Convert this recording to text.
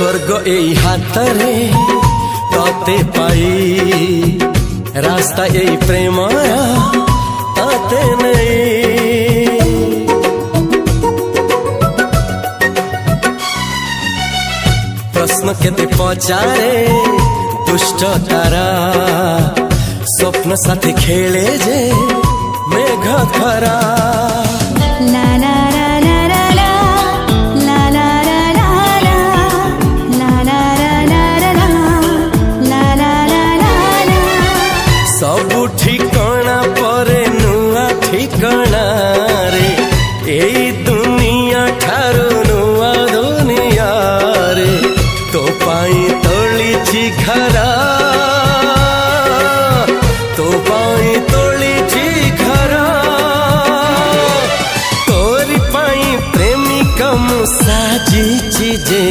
स्वर्ग एई हातरे तते पाई रास्ता एई प्रेमया तते नहीं। प्रश्न केते पचारे दुष्ट तारा स्वप्न साथी खेले जे मेघ खरा। सबु ठिकाना परे नुआ ठिकाना रे एई दुनिया ठारू नुआ दुनिया रे। तो पाई तोलिछि घरा तो पाई तोलिछि घरा तोरी पाई प्रेमिका मु साजिछि जे।